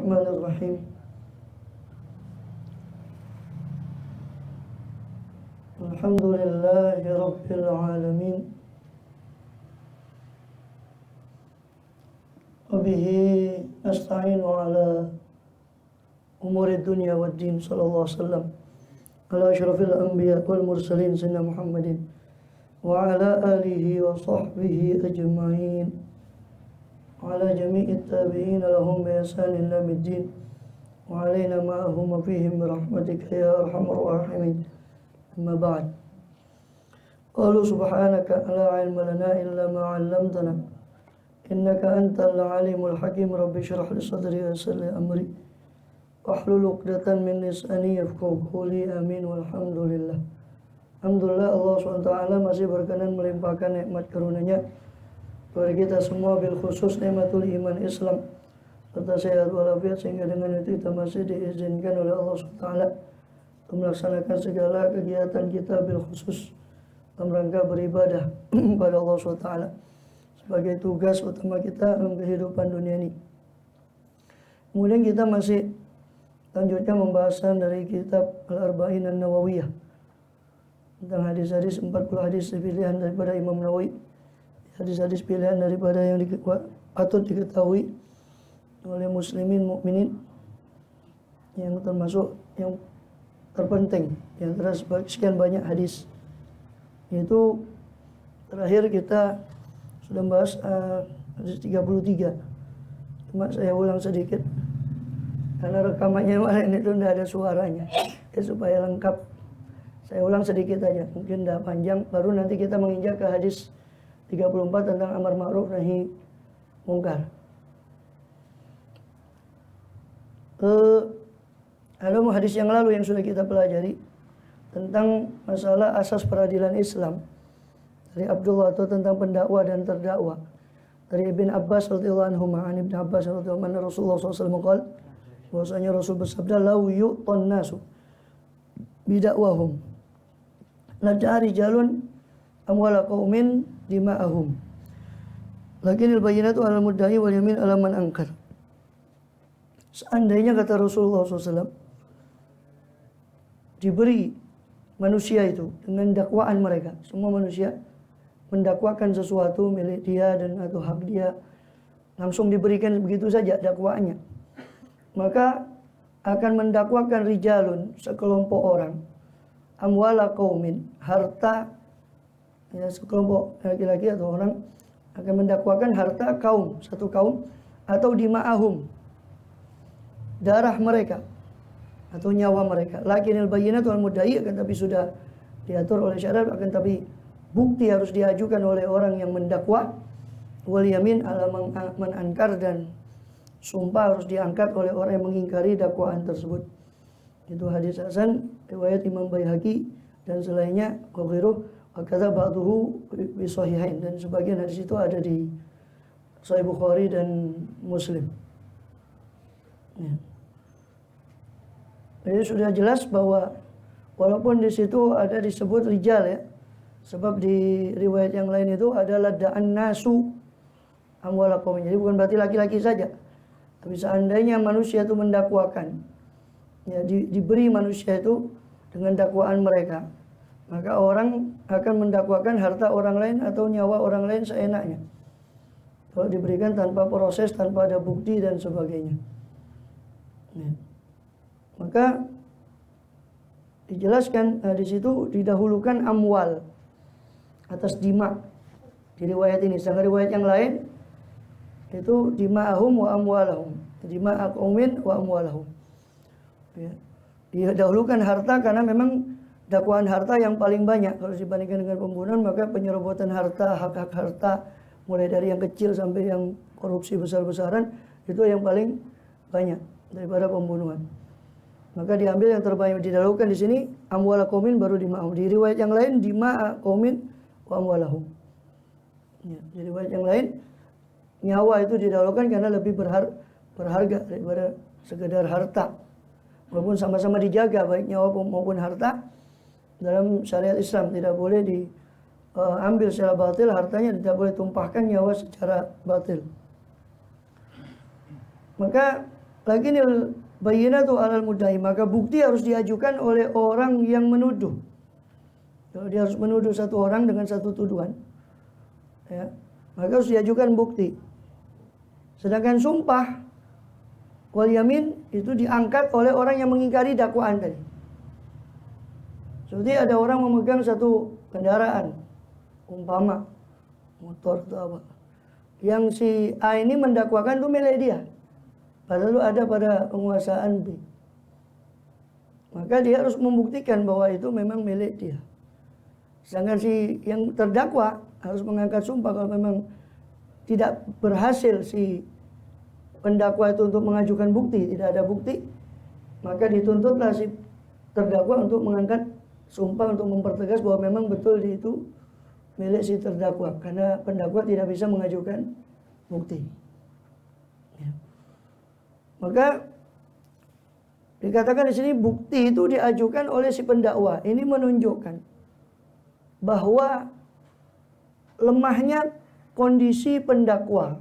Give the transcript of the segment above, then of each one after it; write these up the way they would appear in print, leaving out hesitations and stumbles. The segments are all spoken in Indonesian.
Bismillahirrahmanirrahim. Alhamdulillahi Rabbil Alamin. Wabihi nasta'inu ala umuri dunya wad din. Sallallahu alaihi wasallam ala asyrafil anbiya wal mursalin sayyidina Muhammadin wa ala alihi wa sahbihi ajma'in wa ala jami'it tabi'in lahum bi ihsanin ila yaumiddin wa alaina ma'ahum fihim birahmatika ya arhamar rahimin. Amma ba'd. Qalu subhanaka la ilma lana illa ma 'allamtana innaka antal alimul hakim. Rabbi shrah li sadri wa yassir li amri wahlul 'uqdatam min lisani yafqahu qawli. Amin walhamdulillah. Alhamdulillah, Allah SWT masih berkenan melimpahkan nikmat karunia kepada kita semua, bil khusus nikmatul iman Islam serta sehat walafiat, sehingga dengan itu kita masih diizinkan oleh Allah SWT untuk melaksanakan segala kegiatan kita bil khusus dalam rangka beribadah pada Allah SWT sebagai tugas utama kita dalam kehidupan dunia ini. Kemudian kita masih lanjutkan pembahasan dari kitab Al-Arba'in An-Nawawiyah tentang hadis-hadis, 40 hadis pilihan daripada Imam Nawawi, hadis-hadis pilihan daripada yang patut diketahui oleh muslimin mukminin, yang termasuk yang terpenting di antara sekian banyak hadis. Itu terakhir kita sudah membahas hadis 33. Cuma saya ulang sedikit karena rekamannya kemarin itu tidak ada suaranya, supaya lengkap. Saya ulang sedikit aja, mungkin tidak panjang. Baru nanti kita menginjak ke hadis 34 tentang amar ma'ruf nahi mungkar. Ada hadis yang lalu yang sudah kita pelajari tentang masalah asas peradilan Islam dari Abdullah, atau tentang pendakwa dan terdakwa, dari Ibn Abbas radhiyallahu anhu. Ibn Abbas radhiyallahu anhu Rasulullah SAW qala, bahwasanya Rasul bersabda, lau yu'ton nasu bidakwahum la rijalun amwala qaumin dima'ahum lakinil bayyinatu 'alal mudda'i wal yamin 'ala man ankar. Seandainya, kata Rasulullah SAW, diberi manusia itu dengan dakwaan mereka, semua manusia mendakwakan sesuatu milik dia dan atau hak dia, langsung diberikan begitu saja dakwaannya, maka akan mendakwakan rijalun, sekelompok orang, amwala qaumin, harta, ya, sekelompok laki-laki atau orang akan mendakwakan harta kaum, satu kaum, atau dima'ahum, darah mereka atau nyawa mereka. Lakinil bayyinatu wal mudda'i, akan tapi sudah diatur oleh syarat, akan tapi bukti harus diajukan oleh orang yang mendakwa, wal yamin 'ala man ankar, dan sumpah harus diangkat oleh orang yang mengingkari dakwaan tersebut. Itu hadis hasan riwayat Imam Baihaqi dan selainnya, qaghiruh wa kadza ba'duhu bi sahihain, dan sebagian hadis itu ada di Sahih Bukhari dan Muslim. Ya. Jadi sudah jelas bahwa walaupun di situ ada disebut rijal, ya, sebab di riwayat yang lain itu adalah da'an nasu amwala qaumin, jadi bukan berarti laki-laki saja. Tapi seandainya manusia itu mendakwakan, ya, diberi manusia itu dengan dakwaan mereka, maka orang akan mendakwakan harta orang lain atau nyawa orang lain seenaknya, kalau diberikan tanpa proses, tanpa ada bukti dan sebagainya. Ya. Maka dijelaskan di situ didahulukan amwal atas dima di riwayat ini. Sedangkan riwayat yang lain itu dima'ahum wa amwalahum, dima'a qaumin wa amwalahum. Ya. Didahulukan harta karena memang dakwaan harta yang paling banyak kalau dibandingkan dengan pembunuhan. Maka penyerobotan harta, hak-hak harta, mulai dari yang kecil sampai yang korupsi besar-besaran, itu yang paling banyak daripada pembunuhan. Maka diambil yang terbanyak, didahulukan di sini amwala qaumin, baru dima'ahum. Di riwayat yang lain dima'a qaumin wa amwalahum. Ya, di riwayat yang lain nyawa itu didahulukan karena lebih berharga daripada sekedar harta. Walaupun sama-sama dijaga baik nyawa maupun harta dalam syariat Islam, tidak boleh diambil secara batil hartanya, tidak boleh tumpahkan nyawa secara batil. Maka lakinil bayyinatu 'alal mudda'i, maka bukti harus diajukan oleh orang yang menuduh. Kalau dia harus menuduh satu orang dengan satu tuduhan, ya, maka harus diajukan bukti. Sedangkan sumpah wal yamin itu diangkat oleh orang yang mengingkari dakwaan tadi. Seperti ada orang memegang satu kendaraan, umpama motor atau apa, yang si A ini mendakwakan itu milik dia, padahal ada pada penguasaan B. Maka dia harus membuktikan bahwa itu memang milik dia. Sedangkan si yang terdakwa harus mengangkat sumpah. Kalau memang tidak berhasil si pendakwa itu untuk mengajukan bukti, tidak ada bukti, maka dituntutlah si terdakwa untuk mengangkat sumpah untuk mempertegas bahwa memang betul itu milik si terdakwa, karena pendakwa tidak bisa mengajukan bukti. Ya. Maka dikatakan di sini bukti itu diajukan oleh si pendakwa. Ini menunjukkan bahwa lemahnya kondisi pendakwa.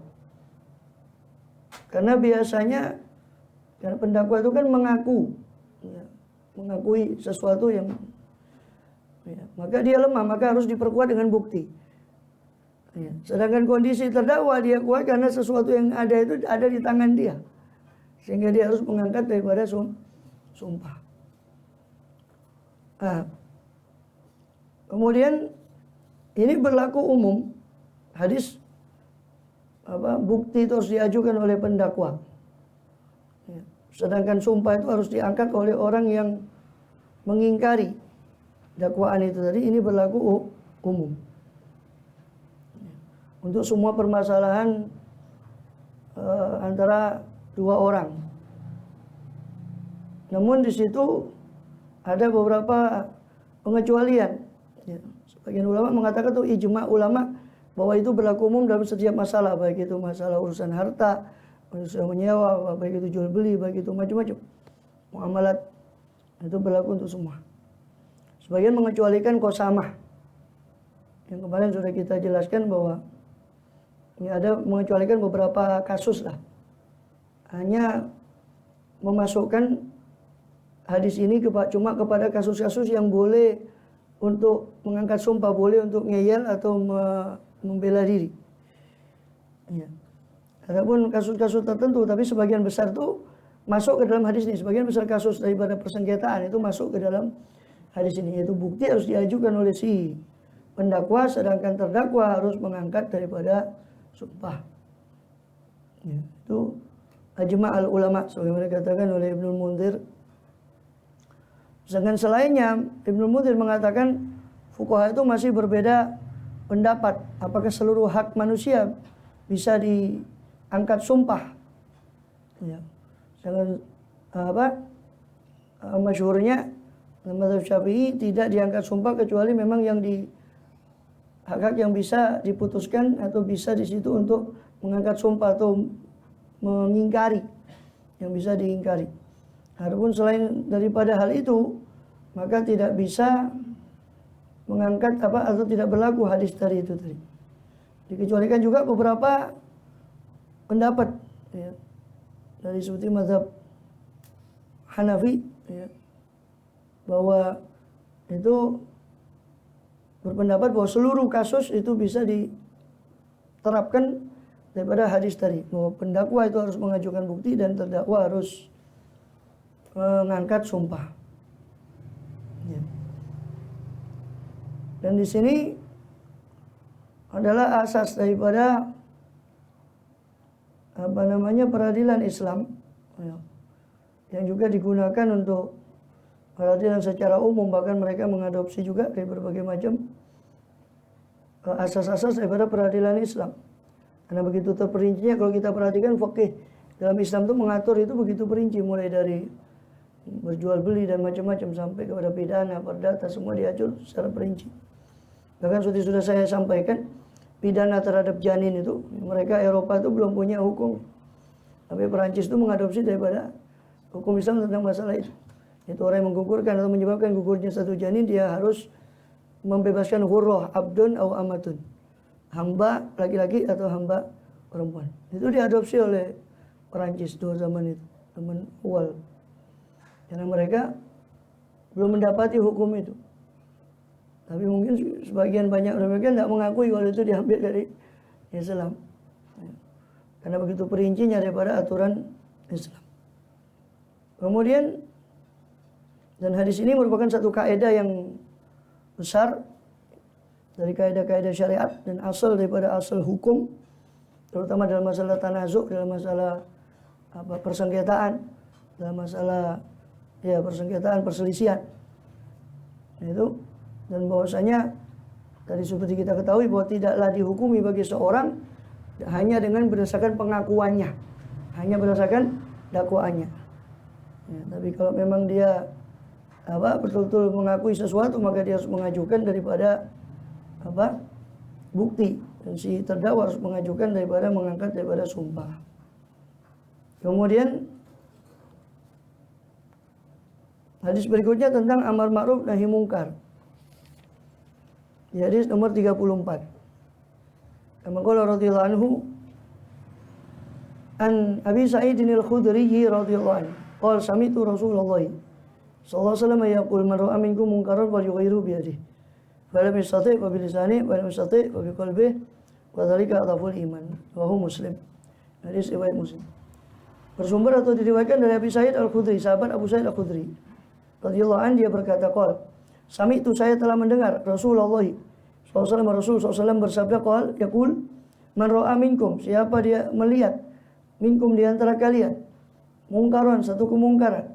Karena biasanya karena pendakwa itu kan mengaku, ya, mengakui sesuatu yang, ya, maka dia lemah, maka harus diperkuat dengan bukti. Ya. Sedangkan kondisi terdakwa dia kuat karena sesuatu yang ada itu ada di tangan dia, sehingga dia harus mengangkat daripada sumpah. Nah, kemudian ini berlaku umum, hadis bukti itu harus diajukan oleh pendakwa. Ya. Sedangkan sumpah itu harus diangkat oleh orang yang mengingkari dakwaan itu tadi. Ini berlaku umum. Ya. Untuk semua permasalahan antara dua orang. Namun di situ ada beberapa pengecualian. Ya. Sebagian ulama mengatakan itu ijma ulama bahwa itu berlaku umum dalam setiap masalah, baik itu masalah urusan harta, urusan menyewa, baik itu jual beli, baik itu macam-macam muamalat, itu berlaku untuk semua. Sebagian mengecualikan qasamah, yang kemarin sudah kita jelaskan bahwa ini ada mengecualikan beberapa kasus lah, hanya memasukkan hadis ini cuma kepada kasus-kasus yang boleh untuk mengangkat sumpah, boleh untuk ngeyel atau membela diri. Ya. Adapun kasus-kasus tertentu, tapi sebagian besar itu masuk ke dalam hadis ini. Sebagian besar kasus daripada persengketaan itu masuk ke dalam hadis ini. Yaitu bukti harus diajukan oleh si pendakwa, sedangkan terdakwa harus mengangkat daripada sumpah. Ya. Itu ajma' al ulama, sebagaimana dikatakan oleh Ibnul Munzir. Sedangkan selainnya, Ibnul Munzir mengatakan fuqaha itu masih berbeda pendapat apakah seluruh hak manusia bisa diangkat sumpah. Ya. Dengan masyhurnya mazhab Syafi'i tidak diangkat sumpah kecuali memang yang di hak-hak yang bisa diputuskan atau bisa di situ untuk mengangkat sumpah atau mengingkari yang bisa diingkari. Adapun selain daripada hal itu, maka tidak bisa mengangkat atau tidak berlaku hadis tadi itu tadi. Dikecualikan juga beberapa pendapat, ya, dari seperti mazhab Hanafi, ya, bahwa itu berpendapat bahwa seluruh kasus itu bisa diterapkan daripada hadis tadi, bahwa pendakwa itu harus mengajukan bukti dan terdakwa harus mengangkat sumpah. Ya. Dan di sini adalah asas daripada peradilan Islam, ya, yang juga digunakan untuk peradilan secara umum, bahkan mereka mengadopsi juga dari berbagai macam asas-asas daripada peradilan Islam. Karena begitu terperincinya, kalau kita perhatikan fikih dalam Islam itu mengatur itu begitu perinci, mulai dari berjual beli dan macam-macam sampai kepada pidana, perdata, semua diatur secara perinci. Bahkan sudah saya sampaikan, pidana terhadap janin itu, mereka Eropa itu belum punya hukum, tapi Perancis itu mengadopsi daripada hukum Islam tentang masalah itu. Itu orang yang menggugurkan atau menyebabkan gugurnya satu janin, dia harus membebaskan hurrah, abdun atau amatun, hamba laki-laki atau hamba perempuan. Itu diadopsi oleh Perancis dua zaman itu. zaman awal, karena mereka belum mendapati hukum itu. Tapi mungkin sebagian banyak mereka tidak mengakui kalau itu diambil dari Islam, karena begitu perincinya daripada aturan Islam. Kemudian, dan hadis ini merupakan satu kaidah yang besar dari kaidah-kaidah syariat dan asal daripada asal hukum, terutama dalam masalah tanazuk, dalam masalah persengketaan, dalam masalah persengketaan perselisihan. Itu, dan bahwasanya tadi seperti kita ketahui bahwa tidaklah dihukumi bagi seorang hanya dengan berdasarkan pengakuannya, hanya berdasarkan dakwaannya. Ya, tapi kalau memang dia betul-betul mengakui sesuatu, maka dia harus mengajukan daripada bukti, dan si terdakwa harus mengajukan daripada mengangkat daripada sumpah. Kemudian hadis berikutnya tentang amar ma'ruf nahi mungkar. Di hadis nomor 34. Kama qala radhiyallahu anhu an Abi Sa'idin al-Khudri radhiyallahu anhu qala sami'tu Rasulullah sallallahu alaihi wasallam yaqul man ra'a minkum munkaran falyughayyirhu bi yadihi wa lam yastati' fa bi lisanihi wa lam yastati' fa bi qalbihi wa dzalika adhaful iman. Rawahu Muslim. Hadis riwayat Muslim. Bersumber atau diriwayatkan dari Abi Sa'id al-Khudri, sahabat Abu Sa'id al-Khudri radhiyallahu anhu, dia berkata, qala sami'tu, saya telah mendengar Rasulullah SAW, Rasul SAW bersabda, qala yaqul man ra'a minkum, siapa dia melihat minkum di antara kalian mungkaran, satu kemungkaran,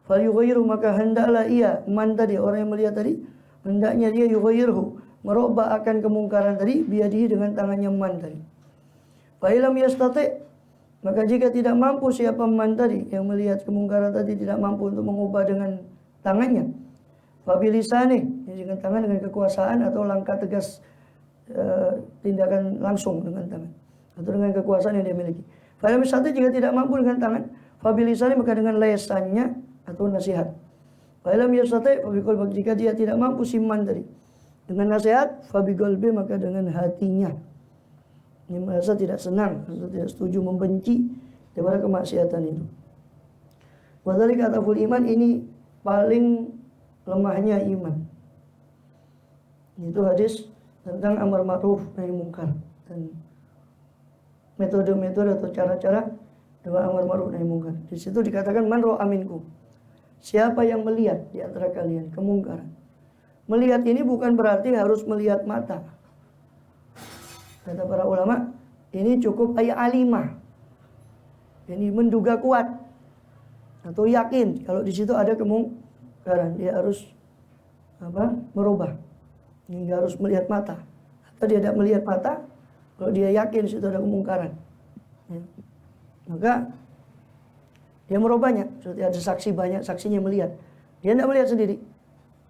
falyughayyiru, maka hendaklah ia, man tadi, orang yang melihat tadi, hendaknya dia yughayyirhu, merubah akan kemungkaran tadi, biyadihi, dengan tangannya man tadi. Fa ilam yastati', maka jika tidak mampu siapa man tadi yang melihat kemungkaran tadi tidak mampu untuk mengubah dengan tangannya, fa bilisani, dengan tangan, dengan kekuasaan atau langkah tegas, tindakan langsung dengan tangan atau dengan kekuasaan yang dia miliki. Fa ilam yastati', jika tidak mampu dengan tangan, fa bilisani, maka dengan lesannya atau nasihat. Fa ilam yastati' fa biqalbi, jika dia tidak mampu si man tadi dengan nasihat, fa biqalbi, maka dengan hatinya. Ini merasa tidak senang atau tidak setuju, membenci daripada kemaksiatan itu. Wadzalika adhaful iman, ini paling lemahnya iman. Itu hadis tentang amar ma'ruf nahi mungkar dan metode-metode atau cara-cara dalam amar ma'ruf nahi mungkar. Di situ dikatakan man ra'a minkum, siapa yang melihat di antara kalian kemungkaran. Melihat ini bukan berarti harus melihat mata. Kata para ulama, ini cukup ayat alimah. Ini menduga kuat atau yakin kalau di situ ada kemungkaran, dia harus merubah. Ini harus melihat mata. Atau dia tidak melihat mata, kalau dia yakin di situ ada kemungkaran, ya, maka dia merubahnya. Seperti ada saksi, banyak saksinya melihat, dia tidak melihat sendiri,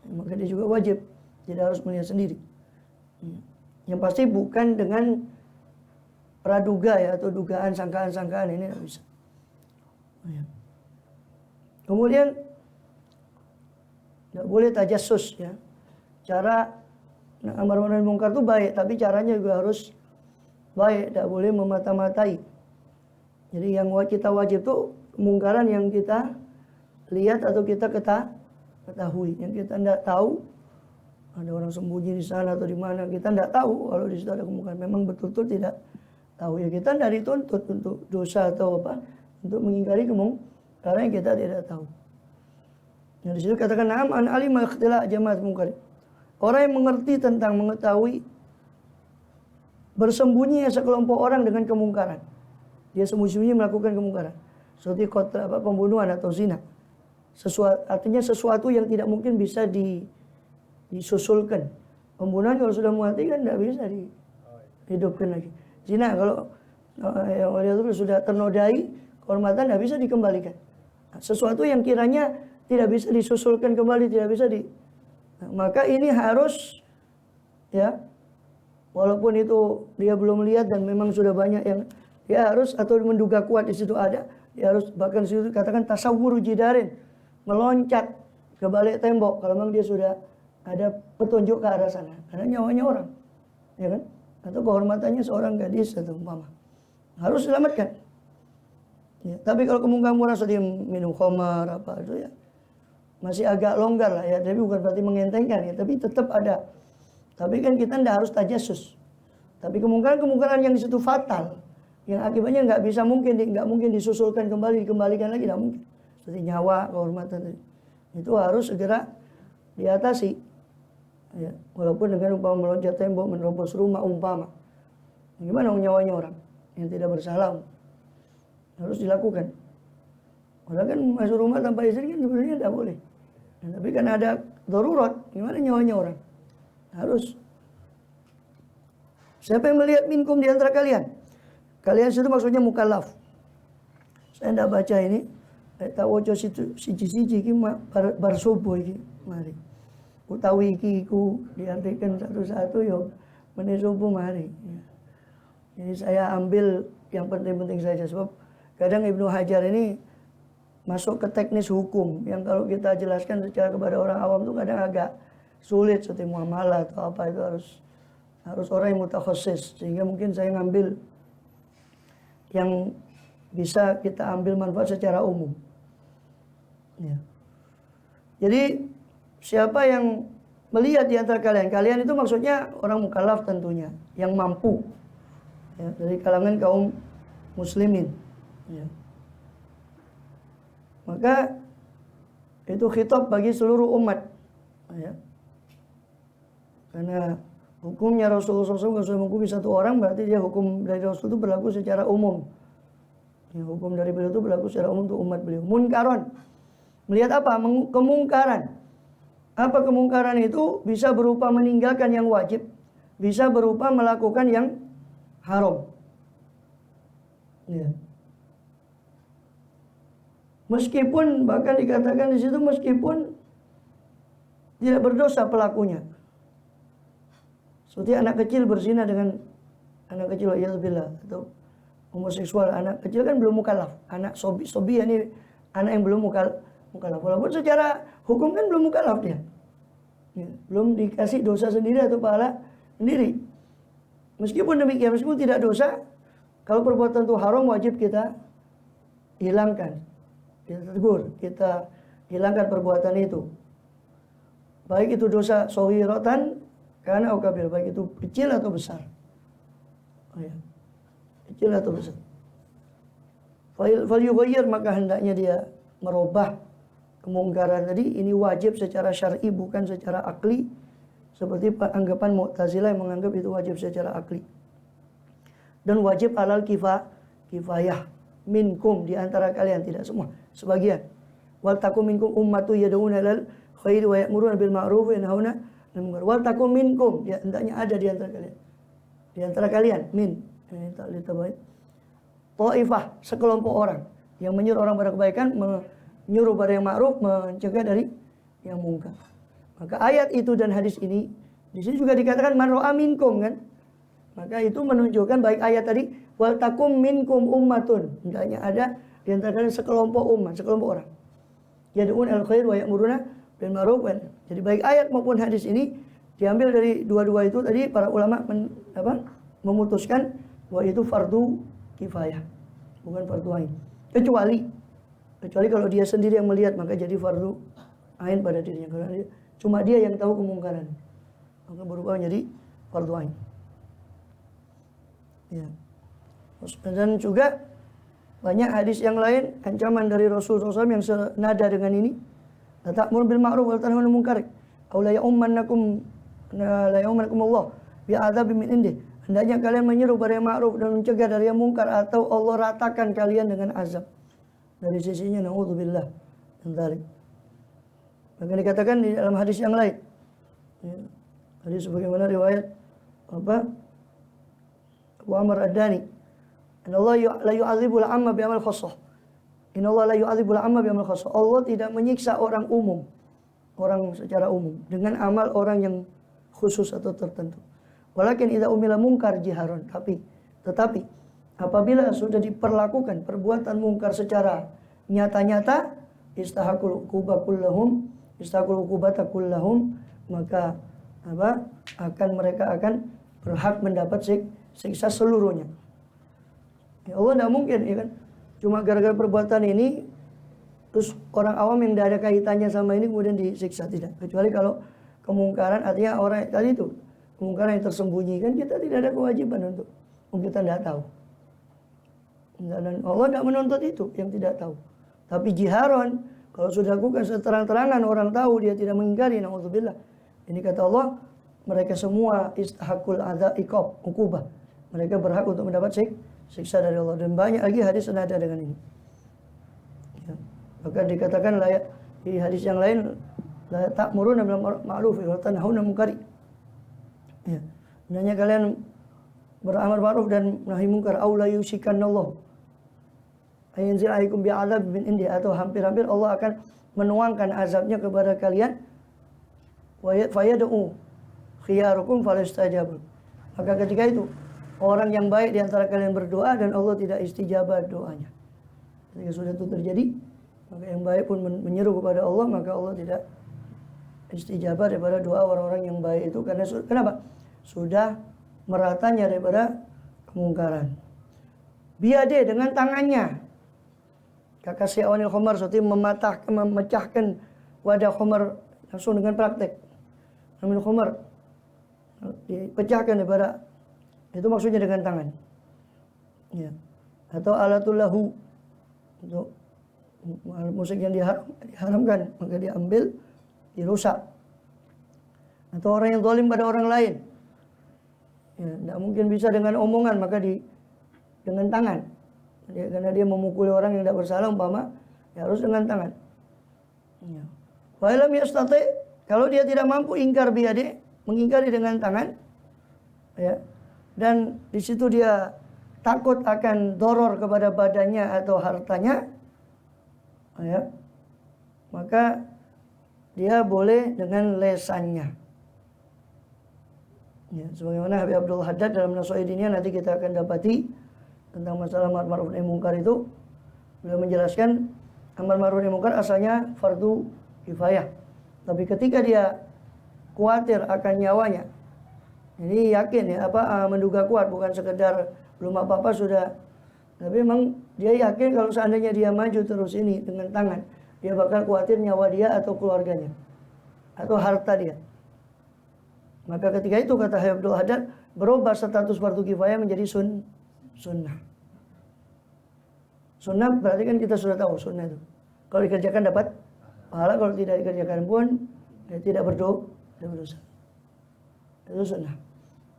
maka dia juga wajib tidak harus melihat sendiri. Yang pasti bukan dengan praduga ya, atau dugaan, sangkaan-sangkaan, ini tidak bisa. Kemudian tidak boleh tajassus ya. Cara amar ma'ruf nahi mungkar itu baik, tapi caranya juga harus baik, tidak boleh memata-matai. Jadi yang kita wajib itu kemungkaran yang kita lihat atau kita ketahui, yang kita tidak tahu. Ada orang sembunyi di sana atau di mana, kita tidak tahu kalau di situ ada kemungkaran. Memang betul-betul tidak tahu ya, kita tidak dituntut untuk dosa atau untuk mengingkari kemungkaran yang kita tidak tahu. Yang di situ katakan na'am an alim al-ikhtilaf jamaat mungkar. Orang yang mengerti tentang mengetahui bersembunyi sekelompok orang dengan kemungkaran. Dia sembunyi-sembunyi melakukan kemungkaran. Seperti pembunuhan atau zina. Artinya sesuatu yang tidak mungkin bisa disusulkan. Pembunuhan kalau sudah mati kan tidak bisa dihidupkan lagi. Zina kalau yang sudah ternodai kehormatan tidak bisa dikembalikan. Sesuatu yang kiranya tidak bisa disusulkan kembali, tidak bisa maka ini harus ya, walaupun itu dia belum lihat dan memang sudah banyak yang dia harus atau menduga kuat di situ ada, dia harus bahkan di situ katakan tasawwur jidarin, meloncat ke balik tembok kalau memang dia sudah ada petunjuk ke arah sana, karena nyawanya orang, ya kan? Atau kehormatannya seorang gadis atau umpama harus selamatkan. Ya, tapi kalau kemungkaran murah seperti minum khamar apa itu ya masih agak longgar lah ya, tapi bukan berarti mengentengkan ya, tapi tetap ada. Tapi kan kita tidak harus tajasus. Tapi kemungkaran yang di situ fatal, yang akibatnya nggak mungkin disusulkan kembali, dikembalikan lagi, tidak mungkin. Seperti nyawa, kehormatan itu harus segera diatasi. Ya, walaupun dengan umpama meloncat tembok, menerobos rumah umpama. Gimana nyawanya orang yang tidak bersalah? Harus dilakukan. Orang kan masuk rumah tanpa izin kan sebenarnya tidak boleh. Nah, tapi kan ada darurat, gimana nyawanya orang? Harus. Siapa yang melihat minkum di antara kalian? Kalian itu maksudnya mukallaf. Saya tidak baca ini. Tak waca situ siji-siji iki bar subuh iki. Mari. Utawi iki ku diartikan satu-satu yo menit subuh mari. Jadi saya ambil yang penting-penting saja sebab kadang Ibnu Hajar ini masuk ke teknis hukum yang kalau kita jelaskan secara kepada orang awam itu kadang agak sulit seperti muamalah atau apa itu harus orang yang mutakhasis, sehingga mungkin saya ngambil yang bisa kita ambil manfaat secara umum. Ya. Jadi siapa yang melihat di antara kalian itu maksudnya orang mukallaf tentunya yang mampu ya, dari kalangan kaum muslimin. Ya. Maka itu khitab bagi seluruh umat ya. Karena hukumnya Rasulullah SAW kalau menghukumi satu orang berarti dia hukum dari Rasul itu berlaku secara umum ya, hukum dari beliau itu berlaku secara umum untuk umat beliau. Munkaron, melihat apa? Kemungkaran. Apa kemungkaran itu? Bisa berupa meninggalkan yang wajib, bisa berupa melakukan yang haram ya. Meskipun bahkan dikatakan di situ meskipun tidak berdosa pelakunya. Seperti anak kecil berzina dengan anak kecil wa'iyadzubillah atau homoseksual, anak kecil kan belum mukallaf. Anak sobi ini anak yang belum mukallaf. Walaupun secara hukum kan belum mukallaf dia. Ya, belum dikasih dosa sendiri atau pahala sendiri. Meskipun demikian, meskipun tidak dosa, kalau perbuatan itu haram wajib kita hilangkan. Kita tegur, kita hilangkan perbuatan itu. Baik itu dosa shaghiratan kana au kabir, baik itu kecil atau besar. Oh ya. Kecil atau besar. Fal yughayyir, maka hendaknya dia merubah kemungkaran tadi. Ini wajib secara syar'i bukan secara akli. Seperti anggapan Mu'tazilah yang menganggap itu wajib secara akli. Dan wajib alal kifayah minkum, di antara kalian, tidak semua, sebagian. Wal takum minkum ummatu yad'una ilal khairi wa ya'muruna bil ma'ruf wa yanhauna 'anil munkar. Wal takum minkum, ya hendaknya ada di antara kalian. Di antara kalian, min ini tak ditabain. Taifah, sekelompok orang yang menyuruh orang pada kebaikan, menyuruh pada yang ma'ruf, mencegah dari yang munkar. Maka ayat itu dan hadis ini di sini juga dikatakan man ra'a minkum kan. Maka itu menunjukkan baik ayat tadi wal takum minkum ummatun, hendaknya ada di antara kalian sekelompok umat, sekelompok orang. Yad'un al khair wa ya'muruna bil ma'ruf. Jadi baik ayat maupun hadis ini diambil dari dua-dua itu tadi. Para ulama memutuskan bahwa itu fardu kifayah, bukan fardu ain. Kecuali kalau dia sendiri yang melihat, maka jadi fardu ain pada dirinya. Karena cuma dia yang tahu kemungkaran, maka berubah menjadi fardu ain. Ya. Dan juga banyak hadis yang lain ancaman dari Rasulullah SAW yang senada dengan ini. La ta'muru bil ma'ruf wa tanhauna 'anil munkar. Aw la ya'ummannakum Allah bi 'adzabin min indih. Hendaknya kalian menyeru pada yang ma'ruf dan mencegah dari yang mungkar, atau Allah ratakan kalian dengan azab dari sisinya. Naudzubillah min dzalik. Maka dikatakan di dalam hadis yang lain. Ya. Hadis sebagaimana riwayat Abu Amr Ad-Dani, Inna Allah la yu'adzibul amma bi amal khassah. Inna Allah la yu'adzibul amma bi amal khassah. Allah tidak menyiksa orang umum, orang secara umum dengan amal orang yang khusus atau tertentu. Walakin idza umila munkar jiharon, tetapi apabila sudah diperlakukan perbuatan mungkar secara nyata-nyata, istahaqul uqubata kullahum, maka mereka akan berhak mendapat siksa seluruhnya. Ya Allah tidak mungkin ya kan Cuma gara-gara perbuatan ini, terus orang awam yang tidak ada kaitannya sama ini kemudian disiksa, tidak. Kecuali kalau kemungkaran, artinya orang tadi itu kemungkaran yang tersembunyi, kan kita tidak ada kewajiban untuk kita tidak tahu. Dan Allah tidak menuntut itu yang tidak tahu. Tapi jiharon, kalau sudah lakukan seterang-terangan orang tahu dia tidak mengingkari, naudzubillah. Ini kata Allah, mereka semua istahaqul adzab iqab, ukubah. Mereka berhak untuk mendapat siksa dari Allah. Dan banyak lagi hadis senada dengan ini. Ya. Bahkan dikatakan di hadis yang lain, la ta'muruna bil ma'ruf wa tanhauna 'anil munkar. Ya. Hendaknya kalian beramar ma'ruf dan nahi munkar. Aw la yusikanallah ayanzil alaikum bi'adzab min indi, atau hampir-hampir Allah akan menuangkan azabnya kepada kalian. Wa fayad'u khiyarukum falastajabun. Maka ketika itu orang yang baik di antara kalian berdoa dan Allah tidak istijabah doanya. Ketika sudah itu terjadi, maka yang baik pun menyeru kepada Allah, maka Allah tidak istijabah daripada doa orang-orang yang baik itu. Karena kenapa? Sudah meratanya daripada kemungkaran. Biade, dengan tangannya. Kakasi awanil khomar, seperti memecahkan wadah khomar langsung dengan praktek. Awanil khomar dipecahkan daripada, itu maksudnya dengan tangan. Ya. Atau alatul lahu, untuk musik yang diharamkan, maka diambil, dirusak. Atau orang yang zalim pada orang lain, ya, tidak mungkin bisa dengan omongan, maka dengan tangan. Karena dia memukuli orang yang tidak bersalah, umpama, ya harus dengan tangan. Ya. Wa lam yastati, kalau dia tidak mampu, ingkar biade, mengingkari dengan tangan, ya, dan di situ dia takut akan doror kepada badannya atau hartanya, ya, maka dia boleh dengan lesannya. Ya, sebagaimana Habib Abdul Haddad dalam Nasuhaidinnya nanti kita akan dapati tentang masalah amar ma'ruf nahi munkar itu. Beliau menjelaskan amar ma'ruf nahi munkar asalnya fardu kifayah. Tapi ketika dia khawatir akan nyawanya, ini yakin ya, menduga kuat, bukan sekedar belum apa-apa sudah. Tapi memang dia yakin kalau seandainya dia maju terus ini dengan tangan, dia bakal khawatir nyawa dia atau keluarganya atau harta dia. Maka ketika itu kata Habib Abdul Haddad, berubah status fardu kifayah menjadi sunnah. Sunnah berarti kan kita sudah tahu sunnah itu. Kalau dikerjakan dapat pahala, kalau tidak dikerjakan pun dia tidak berdosa. Itu sunnah.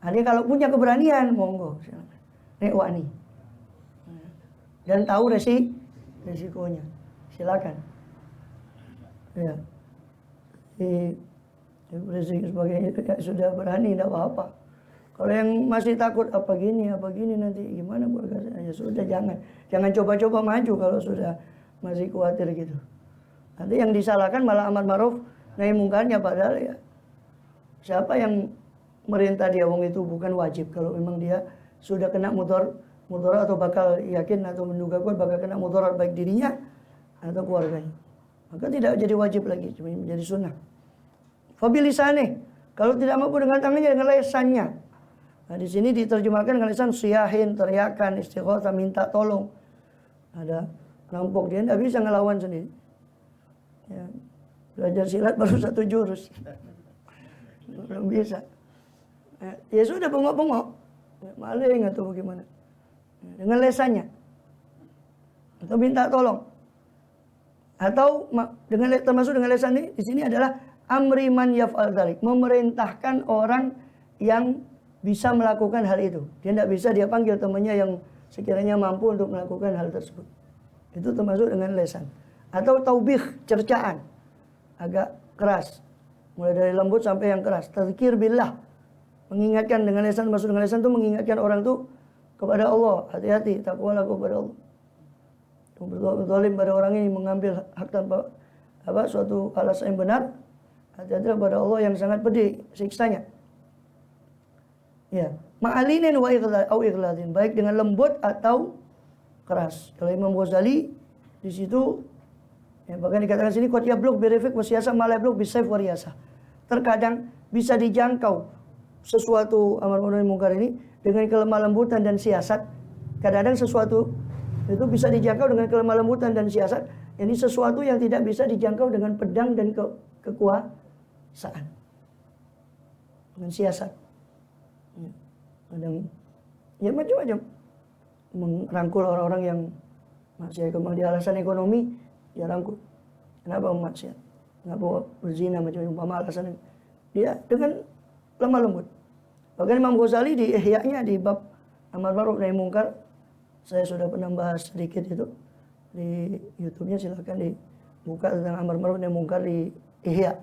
Dia kalau punya keberanian, monggo, silakan. Nek wani. Dan tahu resikonya, silakan. Ya. Resiko sebagainya sudah berani, tidak apa-apa. Kalau yang masih takut apa gini nanti gimana keluarga saya, ya sudah jangan coba-coba maju kalau sudah masih khawatir gitu. Nanti yang disalahkan malah amar ma'ruf nahi munkarnya, padahal ya siapa yang merintah dia, wong itu bukan wajib. Kalau memang dia sudah kena mudarat atau bakal yakin atau menduga kuat bakal kena mudarat baik dirinya atau keluarganya, maka tidak jadi wajib lagi, cuma menjadi sunnah. Fabilisane, kalau tidak mampu dengan tangannya, dengan lesannya. Nah, di sini diterjemahkan dengan lisan, siyahin, teriakan, istighotsah, minta tolong. Ada rampok, dia tidak bisa ngelawan sendiri. Ya, belajar silat baru 1 jurus, belum bisa. Ya sudah, bengok-bengok, maling atau bagaimana, dengan lesannya, atau minta tolong, atau termasuk dengan lesan ini di sini adalah amri man yaf'al dzalik, memerintahkan orang yang bisa melakukan hal itu. Dia tidak bisa, dia panggil temannya yang sekiranya mampu untuk melakukan hal tersebut. Itu termasuk dengan lesan. Atau taubih, cercaan, agak keras, mulai dari lembut sampai yang keras. Tadzkir billah, mengingatkan dengan lesan. Maksud dengan lesan itu mengingatkan orang itu kepada Allah, hati-hati, takwalah kepada Allah. Berbuat zalim pada orang ini, mengambil hak tanpa suatu alasan yang benar, hati-hati kepada Allah yang sangat pedih siksanya. Ya, ma'alinin wa ighladin, baik dengan lembut atau keras. Kalau Imam Ghazali di situ, ya, bahkan dikatakan sini qad yablugh bi rifq wa siyasah ma la yablugh bi sayf wa riyasah. Terkadang bisa dijangkau sesuatu amar ma'ruf nahi munkar ini dengan kelemah lembutan dan siasat. Kadang-kadang sesuatu Itu bisa dijangkau dengan kelemah lembutan dan siasat. Ini sesuatu yang tidak bisa dijangkau dengan pedang dan kekuasaan. Dengan siasat. Kadang ya macam-macam. Merangkul orang-orang yang maksiat. Kalau di alasan ekonomi, ya rangkul. Kenapa maksiat? Kenapa berzina macam-macam alasan. Dia dengan lemah lembut. Bahkan Imam Ghazali di Ihya-nya di bab amar ma'ruf nahi mungkar, saya sudah pernah bahas sedikit itu di YouTube-nya, silakan dibuka tentang amar ma'ruf nahi mungkar di Ihya.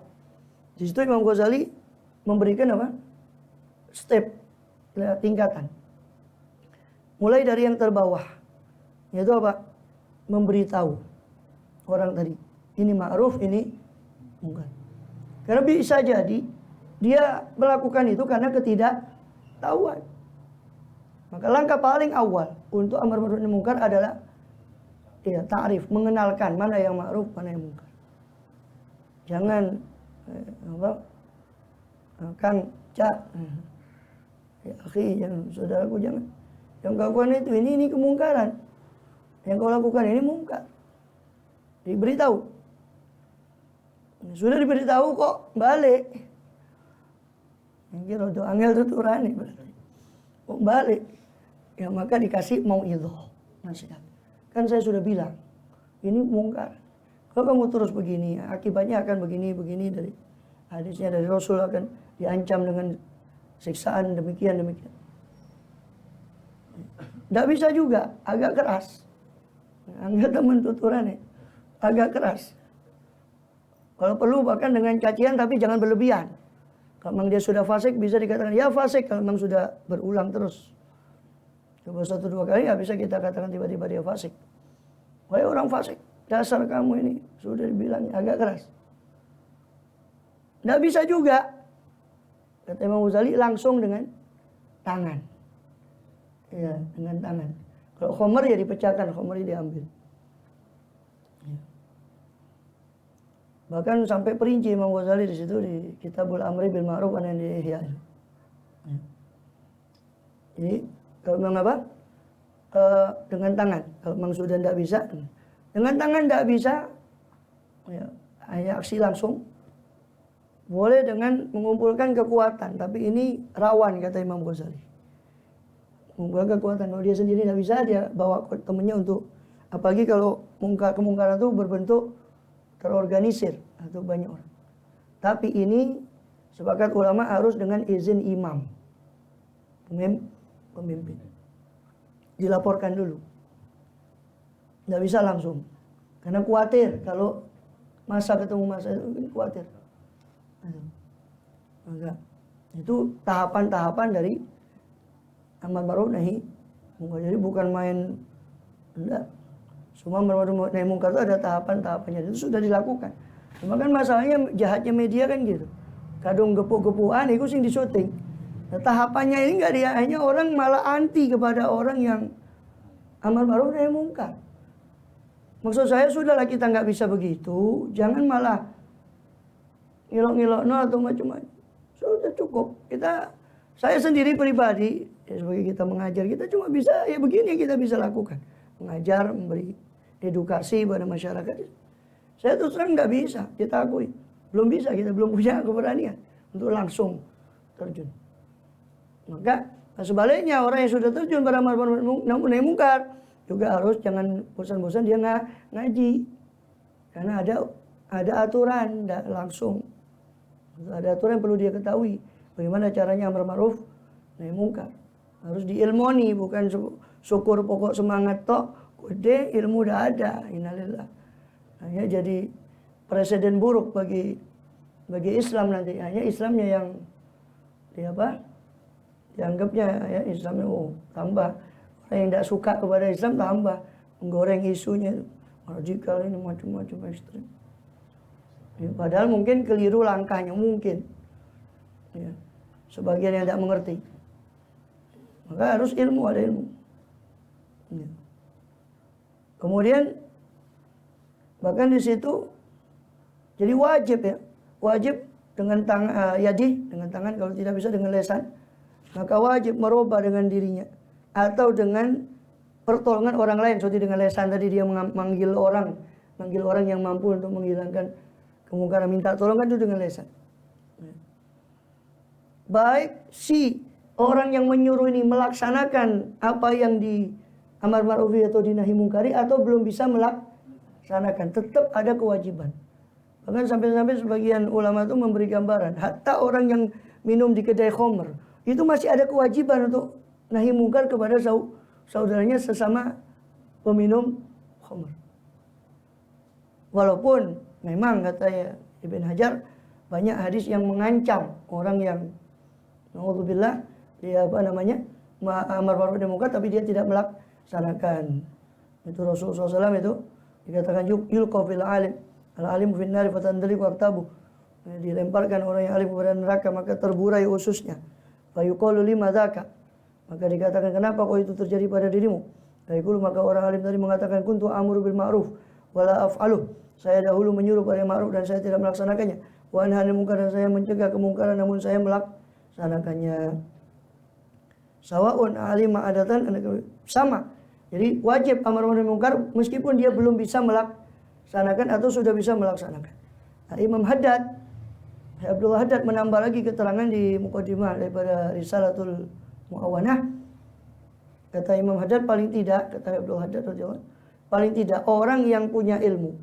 Di situ Imam Ghazali memberikan apa? Step, tingkatan. Mulai dari yang terbawah, yaitu apa? Memberitahu orang tadi, ini ma'ruf, ini mungkar. Karena bisa jadi dia melakukan itu karena ketidaktahuan. Maka langkah paling awal untuk amar ma'ruf nahi mungkar adalah ta'rif, mengenalkan mana yang ma'ruf, mana yang mungkar. Jangan Kang, Cak, ya akhi, saudaraku, jangan. Yang kau lakukan itu, ini kemungkaran. Yang kau lakukan ini mungkar. Diberitahu. Sudah diberitahu kok balik. Yang kira itu angel tuturane berarti. Kok balik? Ya maka dikasih mau'idhah, nasihat. Kan saya sudah bilang, ini mungkar. Kalau kamu terus begini, akibatnya akan begini dari hadisnya dari Rasul, akan diancam dengan siksaan demikian. Tidak bisa juga, agak keras. Angel teman tuturannya, agak keras. Kalau perlu bahkan dengan cacian, tapi jangan berlebihan. Kalau memang dia sudah fasik, bisa dikatakan ya fasik. Kalau memang sudah berulang terus, coba 1-2 kali, nggak bisa kita katakan tiba-tiba dia fasik. Wahai orang fasik, dasar kamu ini, sudah dibilang agak keras. Nggak bisa juga, kata Imam Ghazali, langsung dengan tangan. Ya, dengan tangan. Kalau khomer ya dipecahkan, khomer diambil. Bahkan sampai perinci Imam Ghazali di situ di Kitabul Amri bil Ma'ruf wa Nahyi 'anil Munkar. Jadi kalau memang apa? Dengan tangan. Kalau memang sudah tidak bisa, dengan tangan tidak bisa, ya, hanya aksi langsung. Boleh dengan mengumpulkan kekuatan, tapi ini rawan kata Imam Ghazali. Mengumpulkan kekuatan, kalau dia sendiri tidak bisa, dia bawa temannya untuk, apalagi kalau kemungkaran itu berbentuk terorganisir atau banyak orang. Tapi ini sepakat ulama harus dengan izin imam, pemimpin. Dilaporkan dulu. Tidak bisa langsung. Karena khawatir kalau masa ketemu masa itu khawatir. Maka itu tahapan-tahapan dari amar ma'ruf nahi mungkar. Jadi bukan main, enggak. Semua amar ma'ruf nahi mungkar itu ada tahapan-tahapannya, itu sudah dilakukan. Cuma kan masalahnya jahatnya media kan gitu. Kadung gepuk-gepukan itu sing disuting. Nah, tahapannya ini enggak, dia hanya orang malah anti kepada orang yang amar ma'ruf nahi mungkar. Maksud saya sudahlah, kita nggak bisa begitu. Jangan malah ngilok-ngilok atau macam-macam. Sudah cukup. Saya sendiri pribadi, ya sebagai kita mengajar, kita cuma bisa ya begini yang kita bisa lakukan. Mengajar, memberi edukasi pada masyarakat. Saya terus terang nggak bisa, kita akui. Belum bisa, kita belum punya keberanian untuk langsung terjun. Maka sebaliknya, orang yang sudah terjun pada amar ma'ruf nahi mungkar juga harus jangan bosan-bosan dia ngaji. Karena ada aturan, tidak langsung. Ada aturan yang perlu dia ketahui. Bagaimana caranya amar ma'ruf nahi mungkar. Harus diilmoni, bukan syukur pokok semangat tok. Kode ilmu udah ada. Innalillah. Hanya jadi presiden buruk bagi Islam nanti. Hanya Islamnya yang dianggapnya ya Islamnya tambah. Orang yang tidak suka kepada Islam tambah menggoreng isunya, radikal ini macam-macam ekstrem. Ya, padahal mungkin keliru langkahnya mungkin. Ya, sebagian yang tidak mengerti. Maka harus ilmu, ada ilmu. Ya. Kemudian bahkan di situ jadi wajib dengan tangan, dengan tangan, kalau tidak bisa dengan lisan, maka wajib merubah dengan dirinya atau dengan pertolongan orang lain. Seperti dengan lesan tadi dia manggil orang yang mampu untuk menghilangkan kemungkaran, minta tolong kan itu dengan lesan. Baik si orang yang menyuruh ini melaksanakan apa yang di amar ma'ruf atau dinahi mungkari atau belum bisa melaksanakan, tetap ada kewajiban. Bahkan sampai-sampai sebagian ulama itu memberi gambaran, hatta orang yang minum di kedai khamr itu masih ada kewajiban untuk nahi mungkar kepada saudaranya sesama peminum khamr. Walaupun memang kata Ibn Hajar banyak hadis yang mengancam orang yang na'udzubillah dia amar ma'ruf nahi mungkar tapi dia tidak melaksanakan. Itu Rasulullah SAW itu dikatakan yulqa fil alim al-alim fin nari fatandaliku aktabu. Dilemparkan orang yang alim kepada neraka maka terburai ususnya. Fa yuqalu lima dzaka. Maka dikatakan kenapa kok itu terjadi pada dirimu? Yaqulu maka orang alim tadi mengatakan kuntu amuru bil ma'ruf wala af'aluh. Saya dahulu menyuruh pada yang ma'ruf dan saya tidak melaksanakannya. Wa anha 'anil munkar dan saya mencegah kemungkaran namun saya melaksanakannya. Sawaun alima adatan sama. Jadi wajib amar ma'ruf nahi munkar meskipun dia belum bisa melaksanakan atau sudah bisa melaksanakan. Nah, Imam Abdullah Haddad menambah lagi keterangan di mukadimah daripada Risalatul Mu'awanah. Kata Imam Haddad paling tidak, kata Abdullah Haddad paling tidak orang yang punya ilmu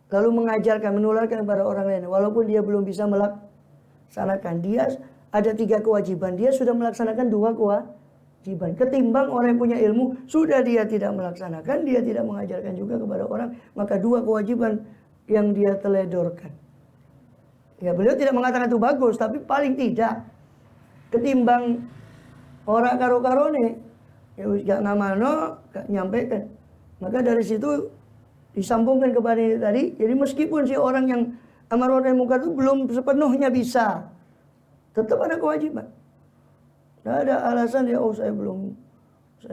lalu mengajarkan, menularkan kepada orang lain walaupun dia belum bisa melaksanakan, dia ada 3 kewajiban, dia sudah melaksanakan 2 kewajiban. Ketimbang orang yang punya ilmu sudah dia tidak melaksanakan, dia tidak mengajarkan juga kepada orang, maka 2 kewajiban yang dia teledorkan. Ya beliau tidak mengatakan itu bagus, tapi paling tidak ketimbang orang karo-karone ya gak ngamano, gak nyampaikan. Maka dari situ disambungkan kepada tadi. Jadi meskipun si orang yang amar ma'ruf nahi munkar itu belum sepenuhnya bisa, tetap ada kewajiban. Tidak ada alasan dia saya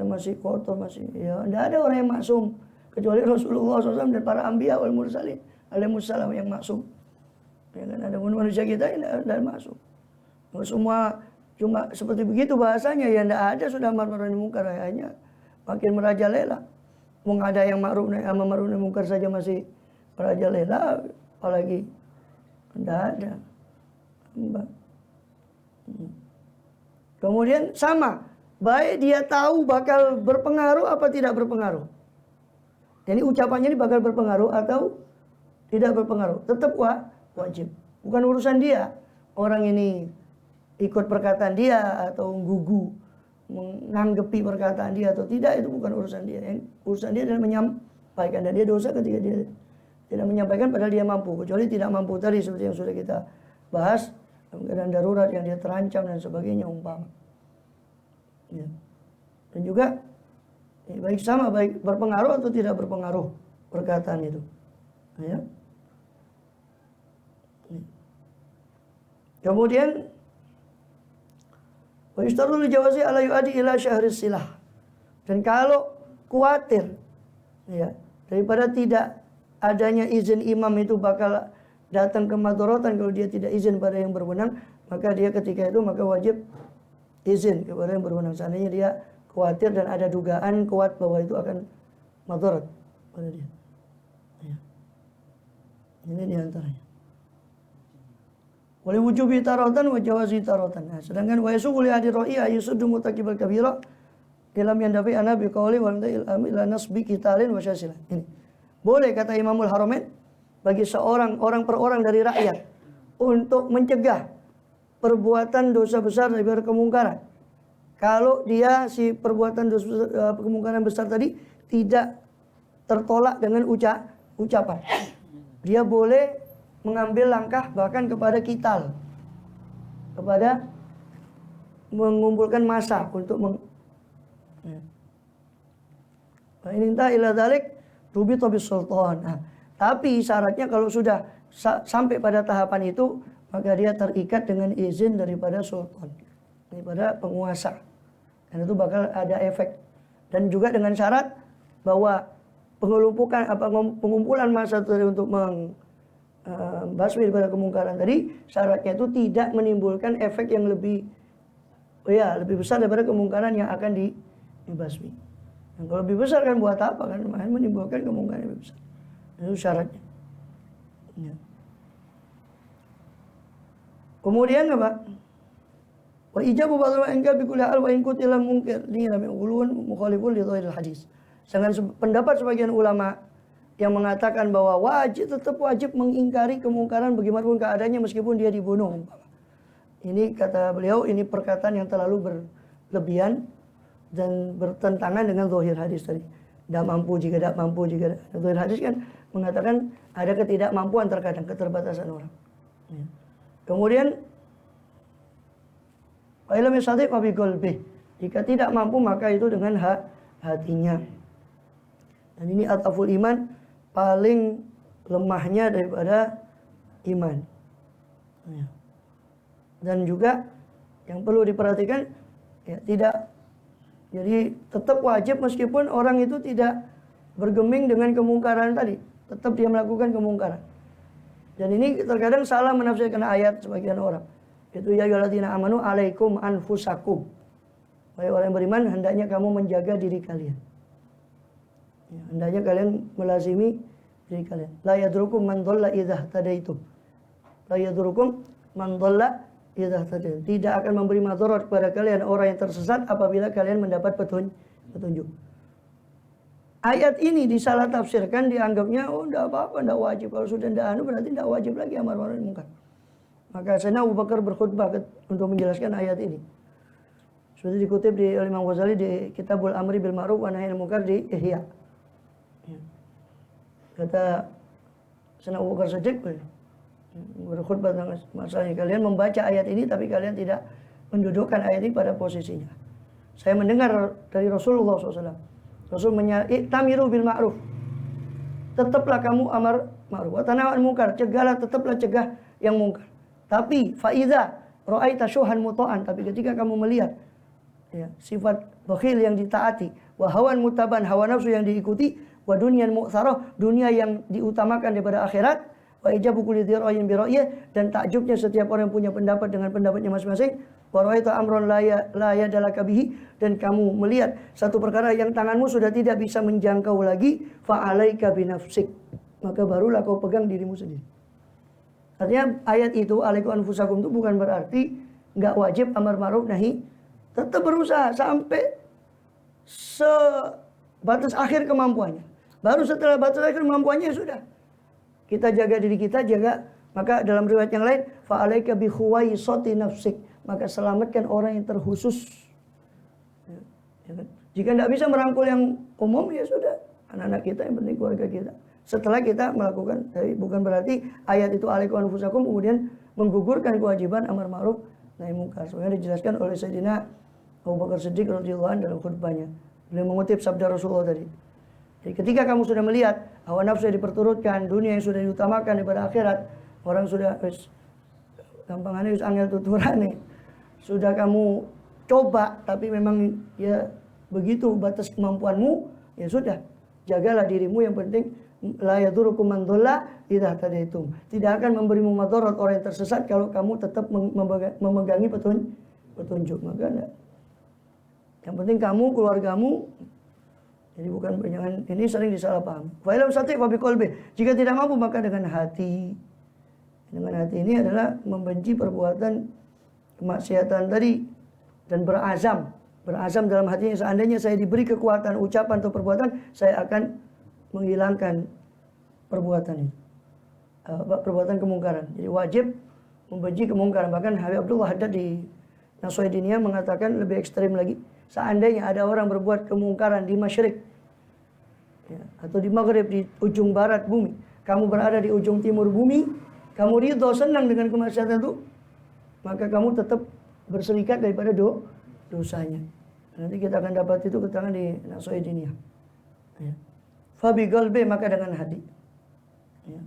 masih kotor, masih ya. Tidak ada orang yang maksum kecuali Rasulullah SAW dan para anbiya wal mursalin alaihissalam yang maksum. Ya kan, ada manusia kita yang tidak maksum. Semua cuma seperti begitu bahasanya ya, tidak ada sudah amar ma'ruf nahi munkar, hanya makin merajalela. Wong ada yang amar ma'ruf nahi munkar saja masih merajalela, apalagi tidak ada. Kemudian sama, baik dia tahu bakal berpengaruh apa tidak berpengaruh. Jadi ucapannya ini bakal berpengaruh atau tidak berpengaruh, tetap wajib. Bukan urusan dia. Orang ini ikut perkataan dia atau gugu menanggapi perkataan dia atau tidak, itu bukan urusan dia. Yang urusan dia adalah menyampaikan, dan dia dosa ketika dia tidak menyampaikan padahal dia mampu, kecuali tidak mampu tadi seperti yang sudah kita bahas, keadaan darurat yang dia terancam dan sebagainya umpama. Ya. Dan juga baik berpengaruh atau tidak berpengaruh perkataan itu. Ya. Kemudian wa yustarul jawazi ala yuadi ila syahris silah. Dan kalau khawatir ya daripada tidak adanya izin imam itu bakal datang ke madharatan kalau dia tidak izin pada yang berwenang, maka dia ketika itu maka wajib izin kepada yang berwenang. Seandainya dia khawatir dan ada dugaan kuat bahwa itu akan madharat pada dia. Ya. Ini diantaranya. Wali wujubi taratan wa jawazi taratan. Nah, sedangkan wa yasuqu li hadi ra'iya yusuddu mutakibal kabira dalam yang dafi ana bi qauli wa ilami la nasbi qitalin wa syasilah. Ini. Boleh kata Imamul Haramain bagi seorang orang per orang dari rakyat untuk mencegah perbuatan dosa besar daripada kemungkaran. Kalau dia si perbuatan dosa kemungkaran besar tadi tidak tertolak dengan ucapan. Dia boleh mengambil langkah bahkan kepada qital, kepada mengumpulkan massa untuk ini entah ila dzalik rubita bis sultan. Nah, tapi syaratnya kalau sudah sampai pada tahapan itu maka dia terikat dengan izin daripada sultan, daripada penguasa, dan itu bakal ada efek. Dan juga dengan syarat bahwa pengumpulan massa untuk basmi daripada kemungkaran tadi, syaratnya itu tidak menimbulkan efek yang lebih besar daripada kemungkaran yang akan dibasmi. Yang kalau lebih besar kan buat apa kan? Menimbulkan kemungkaran yang lebih besar. Itu syaratnya. Ya. Kemudian apa? Wa ijabu ba'dul ma'ingkar bi kulli hal wa in qutila munkar li lam yaqulun mukhalifun li dhahiril hadis. Dengan pendapat sebagian ulama yang mengatakan bahwa tetap wajib mengingkari kemungkaran bagaimanapun keadaannya meskipun dia dibunuh. Ini kata beliau, ini perkataan yang terlalu berlebihan dan bertentangan dengan zahir hadis tadi. Tidak mampu jika tidak mampu jika zahir hadis kan mengatakan ada ketidakmampuan terkadang, keterbatasan orang. Ya. Kemudian ilmu yastati' fa bi qalbi. Jika tidak mampu maka itu dengan hatinya. Dan ini ataful iman, paling lemahnya daripada iman. Ya. Dan juga yang perlu diperhatikan ya tidak, jadi tetap wajib meskipun orang itu tidak bergeming dengan kemungkaran tadi, tetap dia melakukan kemungkaran. Dan ini terkadang salah menafsirkan ayat sebagian orang. Itu ya ayyuhalladzina amanu alaikum anfusakum. Wahai orang yang beriman, hendaknya kamu menjaga diri kalian. Ya, hendaknya kalian melazimi diri kalian. La yadrukum man dhalla idza tadaitum. La yadrukum man dhalla idza tadaitum. Tidak akan memberi madarat kepada kalian orang yang tersesat apabila kalian mendapat petunjuk. Ayat ini disalah tafsirkan, dianggapnya enggak apa-apa, enggak wajib. Kalau sudah enggak berarti enggak wajib lagi amar ma'ruf nahi munkar. Maka Sayyidina Abu Bakar berkhutbah untuk menjelaskan ayat ini. Sudah dikutip di Imam Ghazali di Kitabul Amri bil Ma'ruf wa Nahi 'anil Munkar di Ihya. Kata Sayyidina Abu Bakar Siddiq berkhutbah tentang masalahnya, kalian membaca ayat ini tapi kalian tidak mendudukkan ayat ini pada posisinya. Saya mendengar dari Rasulullah SAW, Rasul tamiru bil ma'ruf, tetaplah kamu amar ma'ruf, wa tanhaw 'anil munkar, tetaplah cegah yang mungkar. Tapi faiza ra'aita syuhan muta'an, tapi ketika kamu melihat ya, sifat bakhil yang ditaati, wa hawan mutaban, hawa nafsu yang diikuti, wa dunyan mu'tsarah, dunia yang diutamakan daripada akhirat, wa ijabu kulli dhi ra'yin bi ra'yih, dan takjubnya setiap orang yang punya pendapat dengan pendapatnya masing-masing, wa ra'aita amran la yadalaka bihi, dan kamu melihat satu perkara yang tanganmu sudah tidak bisa menjangkau lagi, fa 'alaika bi nafsik, maka barulah kau pegang dirimu sendiri. Artinya ayat itu alaikum anfusakum itu bukan berarti enggak wajib amar ma'ruf nahi, tetap berusaha sampai sebatas akhir kemampuannya. Baru setelah batas akhir kemampuannya sudah kita jaga diri kita, jaga. Maka dalam riwayat yang lain, fa alaika bi khuwaisati nafsik, maka selamatkan orang yang terkhusus. Ya kan? Jika tidak bisa merangkul yang umum, ya sudah, anak-anak kita, yang penting keluarga kita. Setelah kita melakukan, tapi bukan berarti ayat itu alaikum anfusakum kemudian menggugurkan kewajiban amar ma'ruf nahi munkar. Sebenarnya dijelaskan oleh Sayyidina Abu Bakar Siddiq radhiyallahu anhu dalam khutbahnya. Beliau mengutip sabda Rasulullah tadi. Jadi ketika kamu sudah melihat hawa nafsu yang diperturutkan, dunia yang sudah diutamakan daripada akhirat, orang sudah gampangannya angel tuturane. Sudah kamu coba tapi memang ya begitu batas kemampuanmu, ya sudah, jagalah dirimu, yang penting la yadurukum man dhalla idza tadaitum. Tidak akan memberimu madarat orang yang tersesat kalau kamu tetap memegangi petunjuk. Maka enggak. Yang penting kamu, keluargamu. Jadi bukan, jangan, ini sering disalahpahami. Fa illam yastati' fa biqalbi. Jika tidak mampu maka dengan hati. Dengan hati ini adalah membenci perbuatan kemaksiatan tadi dan berazam. Berazam dalam hatinya, seandainya saya diberi kekuatan ucapan atau perbuatan, saya akan menghilangkan perbuatan itu, perbuatan kemungkaran. Jadi wajib membenci kemungkaran. Bahkan Habib Abdullah Haddad di Nasuhaydiniyah mengatakan lebih ekstrim lagi. Seandainya ada orang berbuat kemungkaran di Masyrik ya, atau di Maghrib, di ujung barat bumi, kamu berada di ujung timur bumi, kamu ridho, senang dengan kemaksiatan itu, maka kamu tetap berserikat daripada dosanya. Nanti kita akan dapat itu keterangan di Nasuhaydiniyah. Ya. Fabi qalbi, maka dengan hati. Ya.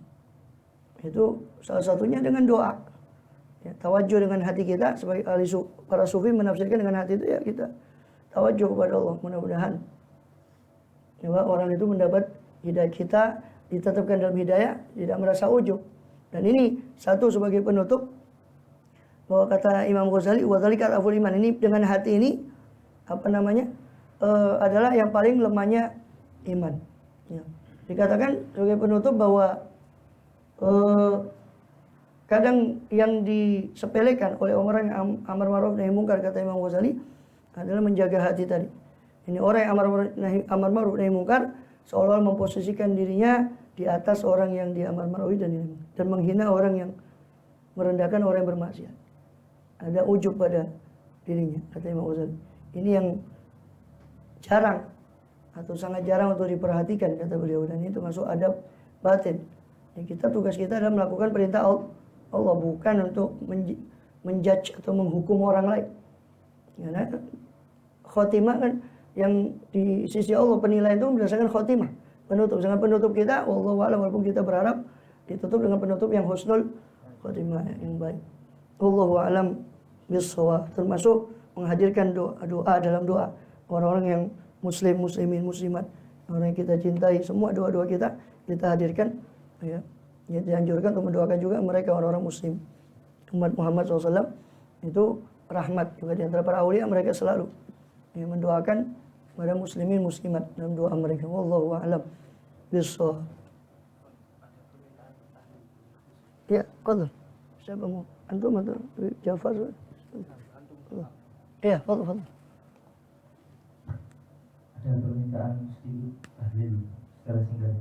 Itu salah satunya dengan doa. Ya, tawajuh dengan hati kita, sebagai ahli para sufi menafsirkan dengan hati itu ya kita tawajuh kepada Allah, mudah-mudahan ya, orang itu mendapat hidayah, kita ditetapkan dalam hidayah, tidak merasa ujub. Dan ini satu sebagai penutup bahwa kata Imam Ghazali, wa dzalika aful iman, ini dengan hati ini apa namanya? adalah yang paling lemahnya iman. Ya. Dikatakan sebagai penutup bahwa kadang yang disepelekan oleh orang yang amar ma'ruf nahi mungkar, kata Imam Ghazali, adalah menjaga hati tadi. Ini orang yang amar ma'ruf nahi mungkar seolah-olah memposisikan dirinya di atas orang yang diamar ma'ruf dan menghina orang yang merendahkan orang yang bermaksiat. Ada ujub pada dirinya, kata Imam Ghazali. Ini yang jarang atau sangat jarang untuk diperhatikan, kata beliau, dan ini termasuk adab batin. Tugas kita adalah melakukan perintah Allah, bukan untuk menjudge atau menghukum orang lain. Karena khotimah kan yang di sisi Allah, penilaian itu berdasarkan khotimah, penutup. Dengan penutup kita, wallahu a'lam, walaupun kita berharap ditutup dengan penutup yang husnul khotimah, yang baik. Wallahu a'lam bissawab. Termasuk menghadirkan doa dalam doa orang-orang yang muslimin, muslimat, orang yang kita cintai, semua doa-doa kita hadirkan, ya. Ya, dianjurkan untuk mendoakan juga mereka, orang-orang muslim, umat Muhammad SAW itu rahmat. Juga di antara para aulia mereka selalu mendoakan pada muslimin, muslimat dalam doa mereka. Wallahu a'lam bissawab. Ya, qadr. Siapa mau? Antum atau Jafar? Ya, fadhil. Ada permintaan sedikit tahlil secara singkat.